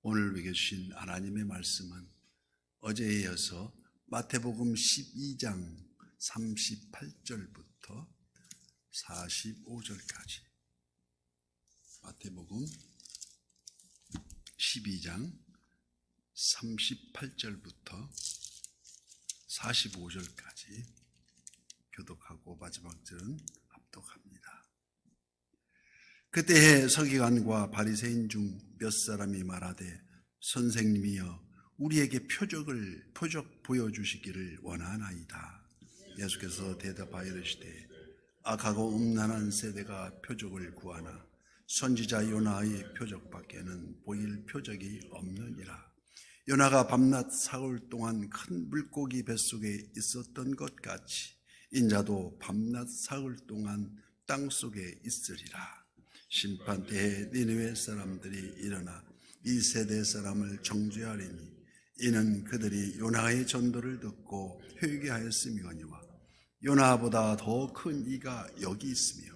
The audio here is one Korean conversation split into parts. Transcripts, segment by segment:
오늘 먹여주신 하나님의 말씀은 어제에 이어서 마태복음 12장 38절부터 45절까지, 마태복음 12장 38절부터 45절까지 교독하고 마지막 절은 합독합니다. 그때에 서기관과 바리새인 중 몇 사람이 말하되, 선생님이여 우리에게 표적 보여주시기를 원하나이다. 예수께서 대답하여 이르시되, 악하고 음란한 세대가 표적을 구하나 선지자 요나의 표적밖에는 보일 표적이 없느니라. 요나가 밤낮 사흘 동안 큰 물고기 뱃속에 있었던 것 같이 인자도 밤낮 사흘 동안 땅속에 있으리라. 심판때에 니느웨 사람들이 일어나 이 세대 사람을 정죄하리니 이는 그들이 요나의 전도를 듣고 회개하였음이거니와 요나보다 더 큰 이가 여기 있으며,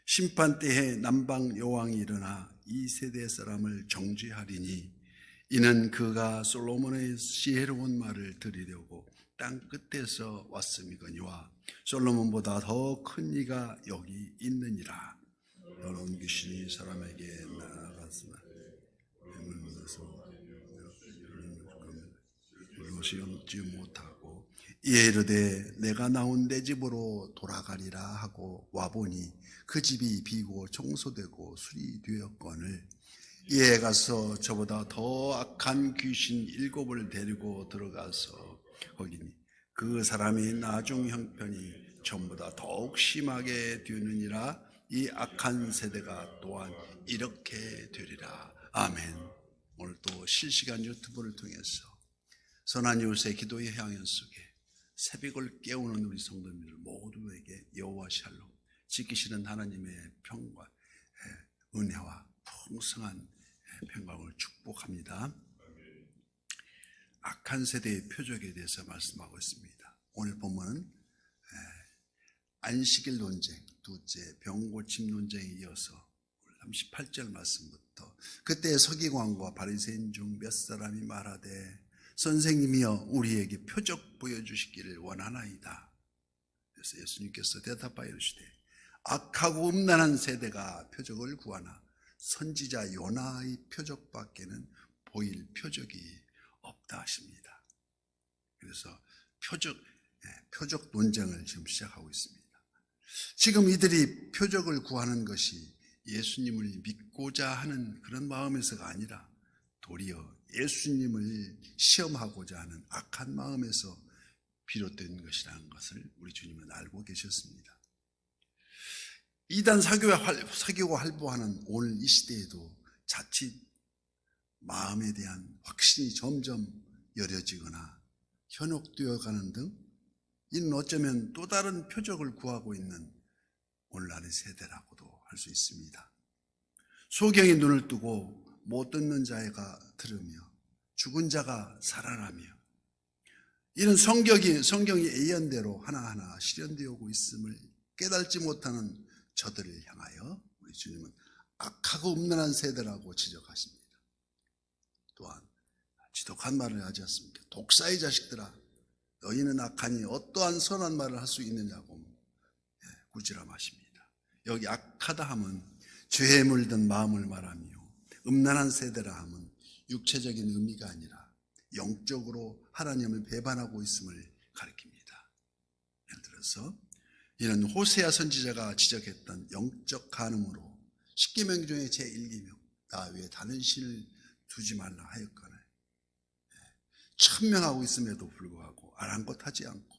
심판때에 남방 여왕이 일어나 이 세대 사람을 정죄하리니 이는 그가 솔로몬의 지혜로운 말을 들으려고 땅 끝에서 왔음이거니와 솔로몬보다 더 큰 이가 여기 있느니라. 너는 귀신이 사람에게 나아갔으나 뱀을 물어서 그것이 얻지 못하고 이에 이르되 내가 나온 내 집으로 돌아가리라 하고 와보니 그 집이 비고 청소되고 수리되었거늘 이에 가서 저보다 더 악한 귀신 7을 데리고 들어가서 거기니 그 사람이 나중 형편이 전보다 더욱 심하게 되느니라. 이 악한 세대가 또한 이렇게 되리라. 아멘. 오늘 또 실시간 유튜브를 통해서 선한 이웃의 기도의 향연 속에 새벽을 깨우는 우리 성도님들 모두에게 여호와 샬롬 지키시는 하나님의 평과 은혜와 풍성한 평강을 축복합니다. 악한 세대의 표적에 대해서 말씀하고 있습니다. 오늘 본문은 안식일 논쟁, 둘째 병고침 논쟁에 이어서 38절 말씀부터, 그때 서기관과 바리새인 중 몇 사람이 말하되, 선생님이여 우리에게 표적 보여주시기를 원하나이다. 그래서 예수님께서 대답하여 이르시되, 악하고 음란한 세대가 표적을 구하나 선지자 요나의 표적밖에는 보일 표적이 없다 하십니다. 그래서 표적 논쟁을 지금 시작하고 있습니다. 지금 이들이 표적을 구하는 것이 예수님을 믿고자 하는 그런 마음에서가 아니라 도리어 예수님을 시험하고자 하는 악한 마음에서 비롯된 것이라는 것을 우리 주님은 알고 계셨습니다. 이단 사교가 활보하는 오늘 이 시대에도 자칫 마음에 대한 확신이 점점 여려지거나 현혹되어 가는 등, 이는 어쩌면 또 다른 표적을 구하고 있는 오늘날의 세대라고도 할 수 있습니다. 소경이 눈을 뜨고 못 듣는 자가 들으며 죽은 자가 살아나며, 이는 성경이 예언대로 하나하나 실현되어 오고 있음을 깨닫지 못하는 저들을 향하여 우리 주님은 악하고 음란한 세대라고 지적하십니다. 또한 지독한 말을 하지 않습니까? 독사의 자식들아, 너희는 악하니 어떠한 선한 말을 할 수 있느냐고 꾸지람하십니다. 여기 악하다 하면 죄에 물든 마음을 말하며, 음란한 세대라 하면 육체적인 의미가 아니라 영적으로 하나님을 배반하고 있음을 가리킵니다. 예를 들어서 이는 호세아 선지자가 지적했던 영적 간음으로 십계명 중에 제1계명 나 외에 다른 신을 두지 말라 하였거늘, 천명하고 있음에도 불구하고 아랑곳하지 않고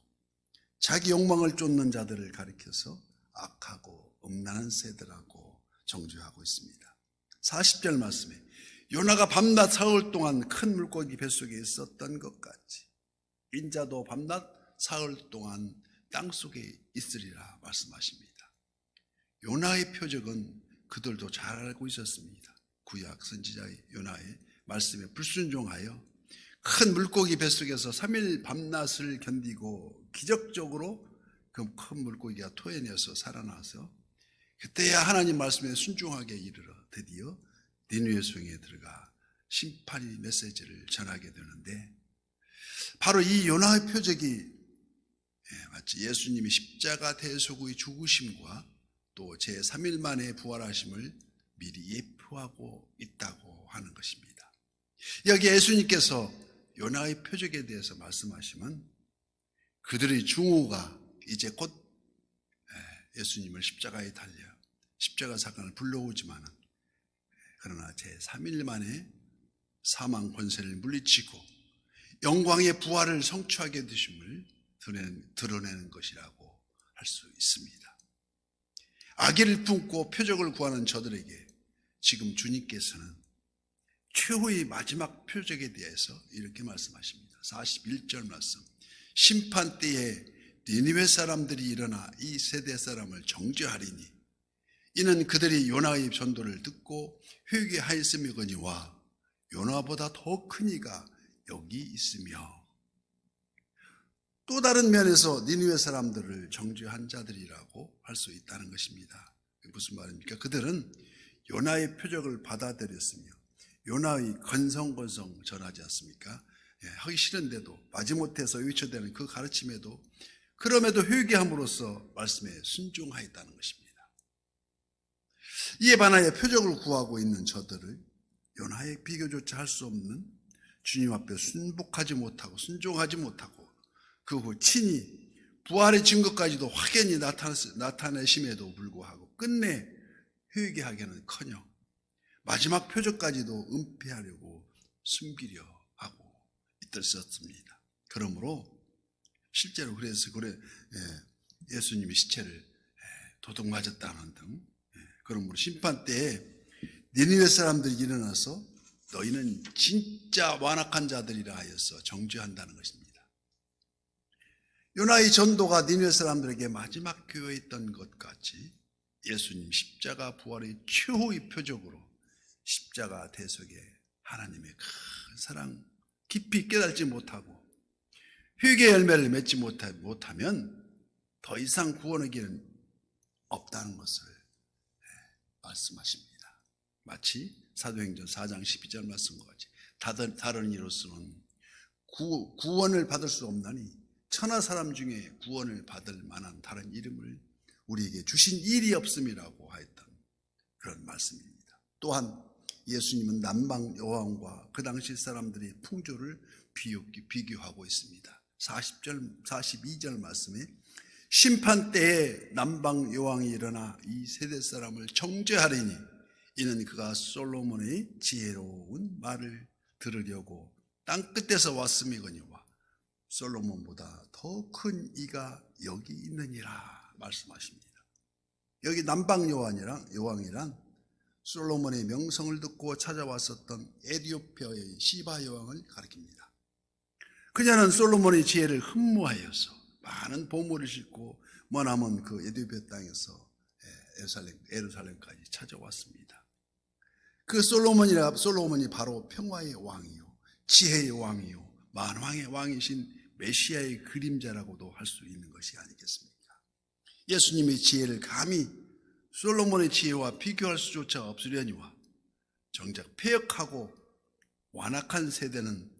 자기 욕망을 쫓는 자들을 가리켜서 악하고 음란한 세대라고 정죄하고 있습니다. 40절 말씀에 요나가 밤낮 사흘 동안 큰 물고기 뱃속에 있었던 것 같이 인자도 밤낮 사흘 동안 땅속에 있으리라 말씀하십니다. 요나의 표적은 그들도 잘 알고 있었습니다. 구약 선지자의 요나의 말씀에 불순종하여 큰 물고기 뱃속에서 3일 밤낮을 견디고 기적적으로 그 큰 물고기가 토해내서 살아나서 그때야 하나님 말씀에 순종하게 이르러 드디어 니느웨 성에 들어가 심판의 메시지를 전하게 되는데, 바로 이 요나의 표적이 마치 예수님이 십자가 대속의 죽으심과 또 제3일 만에 부활하심을 미리 예표하고 있다고 하는 것입니다. 여기 예수님께서 요나의 표적에 대해서 말씀하시면 그들의 중후가 이제 곧 예수님을 십자가에 달려 십자가 사건을 불러오지만은, 그러나 제3일 만에 사망 권세를 물리치고 영광의 부활을 성취하게 되심을 드러내는 것이라고 할 수 있습니다. 아기를 품고 표적을 구하는 저들에게 지금 주님께서는 최후의 마지막 표적에 대해서 이렇게 말씀하십니다. 41절 말씀. 심판 때에 니느웨 사람들이 일어나 이 세대 사람을 정죄하리니 이는 그들이 요나의 전도를 듣고 회개하였음이거니와 요나보다 더 큰 이가 여기 있으며, 또 다른 면에서 니느웨 사람들을 정죄한 자들이라고 할 수 있다는 것입니다. 무슨 말입니까? 그들은 요나의 표적을 받아들였으며 요나의 건성건성 전하지 않습니까? 하기 싫은데도 마지못해서 외쳐대는 그 가르침에도 그럼에도 회개함으로써 말씀에 순종하였다는 것입니다. 이에 반하여 표적을 구하고 있는 저들을 요나의 비교조차 할 수 없는 주님 앞에 순복하지 못하고 순종하지 못하고 그 후 친히 부활의 증거까지도 확연히 나타내심에도 불구하고 끝내 회개하기는커녕 마지막 표적까지도 은폐하려고 숨기려 하고 있었습니다. 그러므로 실제로 그래서 예수님이 시체를 도둑 맞았다는 등, 그러므로 심판 때에 니느웨 사람들이 일어나서 너희는 진짜 완악한 자들이라 하여서 정죄한다는 것입니다. 요나의 전도가 니느웨 사람들에게 마지막 기회였던 것 같이 예수님 십자가 부활의 최후의 표적으로 십자가 대속에 하나님의 큰 사랑 깊이 깨닫지 못하고 회개의 열매를 맺지 못하면 더 이상 구원의 길은 없다는 것을 말씀하십니다. 마치 사도행전 4장 12절 말씀과 같이 다른 이로서는 구원을 받을 수 없나니 천하 사람 중에 구원을 받을 만한 다른 이름을 우리에게 주신 일이 없음이라고 하였던 그런 말씀입니다. 또한 예수님은 남방 여왕과 그 당시 사람들의 풍조를 비교하고 있습니다. 42절 말씀에 심판 때에 남방 여왕이 일어나 이 세대 사람을 정죄하리니 이는 그가 솔로몬의 지혜로운 말을 들으려고 땅 끝에서 왔음이거니와 솔로몬보다 더 큰 이가 여기 있느니라 말씀하십니다. 여기 남방 여왕이란 솔로몬의 명성을 듣고 찾아왔었던 에티오피아의 시바 여왕을 가리킵니다. 그녀는 솔로몬의 지혜를 흠모하여서 많은 보물을 싣고 머나먼 그 에티오피아 땅에서 예루살렘까지 찾아왔습니다. 그 솔로몬이 바로 평화의 왕이요 지혜의 왕이요 만왕의 왕이신 메시아의 그림자라고도 할 수 있는 것이 아니겠습니까? 예수님의 지혜를 감히 솔로몬의 지혜와 비교할 수조차 없으려니와 정작 패역하고 완악한 세대는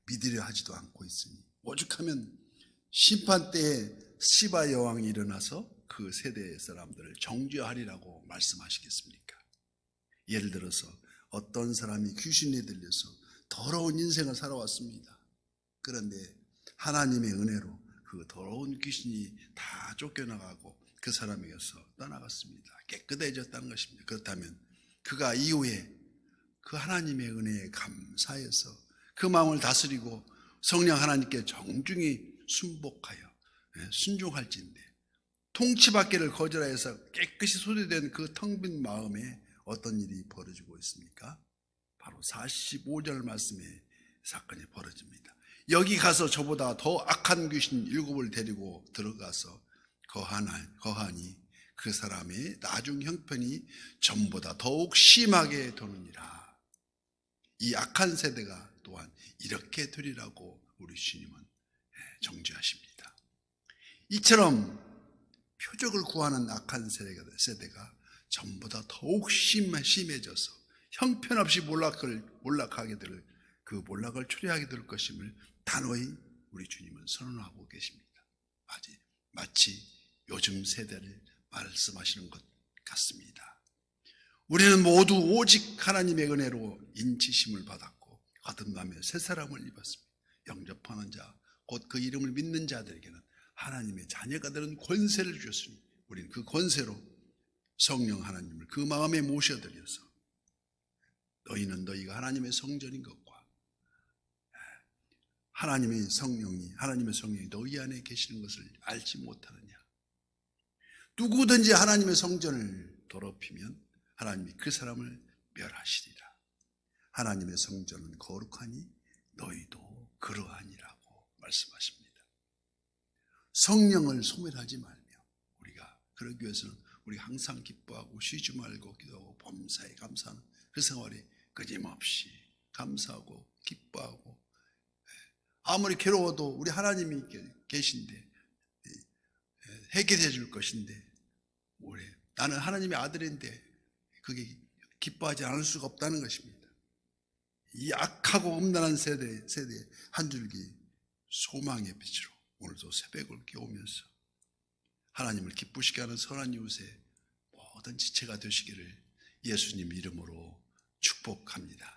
믿으려 하지도 않고 있으니 오죽하면 심판 때에 시바 여왕이 일어나서 그 세대의 사람들을 정죄하리라고 말씀하시겠습니까? 예를 들어서 어떤 사람이 귀신에 들려서 더러운 인생을 살아왔습니다. 그런데 하나님의 은혜로 그 더러운 귀신이 다 쫓겨나가고 그 사람에게서 떠나갔습니다. 깨끗해졌다는 것입니다. 그렇다면 그가 이후에 그 하나님의 은혜에 감사해서 그 마음을 다스리고 성령 하나님께 정중히 순복하여 순종할진대 통치받기를 거절하여서 깨끗이 소유된 그 텅 빈 마음에 어떤 일이 벌어지고 있습니까? 바로 45절 말씀에 사건이 벌어집니다. 여기 가서 저보다 더 악한 귀신 7을 데리고 들어가서 거하니 그 사람의 나중 형편이 전보다 더욱 심하게 되느니라. 이 악한 세대가 또한 이렇게 되리라고 우리 주님은 정죄하십니다. 이처럼 표적을 구하는 악한 세대가 전보다 더욱 심해져서 형편없이 몰락하게 될 그 몰락을 초래하게 될 것임을 단호히 우리 주님은 선언하고 계십니다. 마치 요즘 세대를 말씀하시는 것 같습니다. 우리는 모두 오직 하나님의 은혜로 인치심을 받았고 거듭나며 새 사람을 입었습니다. 영접하는 자, 곧 그 이름을 믿는 자들에게는 하나님의 자녀가 되는 권세를 주셨으니 우리는 그 권세로 성령 하나님을 그 마음에 모셔드려서 너희는 너희가 하나님의 성전인 것과 하나님의 성령이 너희 안에 계시는 것을 알지 못하느냐. 누구든지 하나님의 성전을 더럽히면 하나님이 그 사람을 멸하시리라. 하나님의 성전은 거룩하니 너희도 그러하니라고 말씀하십니다. 성령을 소멸하지 말며 우리가 그러기 위해서는 우리가 항상 기뻐하고 쉬지 말고 기도하고 범사에 감사하는 그 생활이 끊임없이 감사하고 기뻐하고, 아무리 괴로워도 우리 하나님이 계신데 해결해 줄 것인데 나는 하나님의 아들인데 그게 기뻐하지 않을 수가 없다는 것입니다. 이 악하고 음란한 세대에 한 줄기 소망의 빛으로 오늘도 새벽을 깨우면서 하나님을 기쁘시게 하는 선한 이웃의 모든 지체가 되시기를 예수님 이름으로 축복합니다.